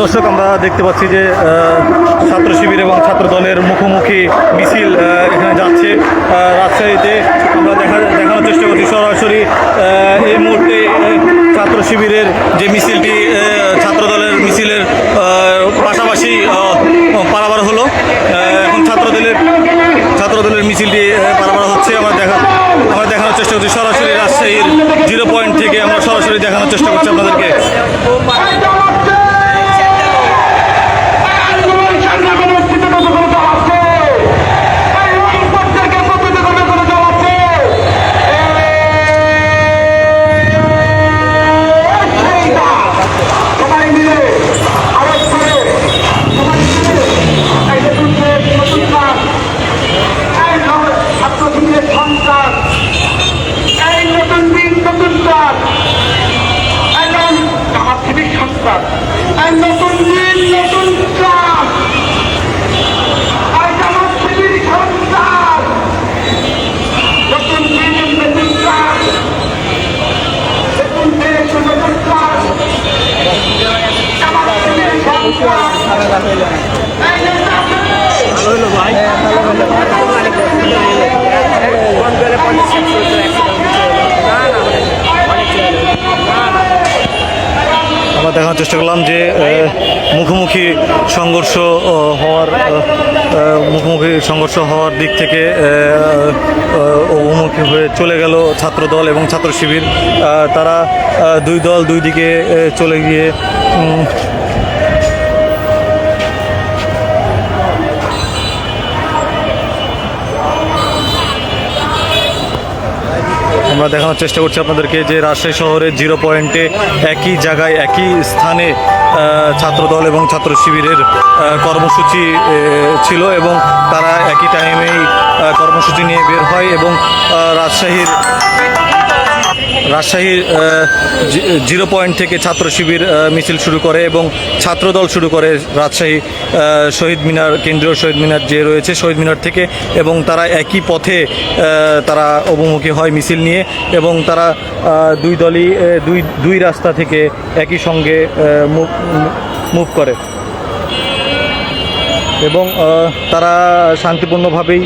দর্শক, আমরা দেখতে পাচ্ছি যে ছাত্র শিবির এবং ছাত্র দলের মুখোমুখি মিছিল এখানে যাচ্ছে রাজশাহীতে। আমরা দেখানোর চেষ্টা করছি সরাসরি এই মুহূর্তে ছাত্র শিবিরের যে মিছিলটি ছাত্র দলের মিছিলের পাশাপাশি পারাবার হলো। এখন ছাত্র দলের মিছিলটি পারাবার হচ্ছে। আমরা দেখানোর চেষ্টা করছি সরাসরি রাজশাহীর 0 পয়েন্ট থেকে আমরা সরাসরি দেখানোর চেষ্টা করছি আপনাদেরকে। আমরা দেখানোর চেষ্টা করলাম যে মুখোমুখি সংঘর্ষ হওয়ার দিক থেকে অভিমুখী হয়ে চলে গেল ছাত্র দল এবং ছাত্র শিবির। তারা দুই দল দুই দিকে চলে গিয়ে আমরা দেখানোর চেষ্টা করছি আপনাদেরকে যে রাজশাহী শহরের 0 পয়েন্টে একই জায়গায় একই স্থানে ছাত্রদল এবং ছাত্র শিবিরের কর্মসূচি ছিল এবং তারা একই টাইমেই কর্মসূচি নিয়ে বের হয় এবং রাজশাহীর 0 পয়েন্ট থেকে ছাত্র শিবির মিছিল শুরু করে এবং ছাত্রদল শুরু করে রাজশাহী শহীদ মিনার, কেন্দ্রীয় শহীদ মিনার যে রয়েছে শহীদ মিনার থেকে, এবং তারা একই পথে তারা অভিমুখী হয় মিছিল নিয়ে এবং তারা দুই দলই দুই রাস্তা থেকে একই সঙ্গে মুভ করে এবং তারা শান্তিপূর্ণভাবেই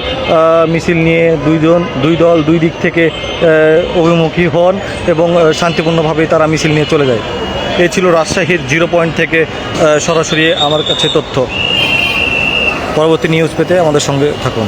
মিছিল নিয়ে দুই দল দুই দিক থেকে অভিমুখী হন এবং শান্তিপূর্ণভাবেই তারা মিছিল নিয়ে চলে যায়। এই ছিল রাজশাহীর 0 পয়েন্ট থেকে সরাসরি আমার কাছে তথ্য। পরবর্তী নিউজ পেতে আমাদের সঙ্গে থাকুন।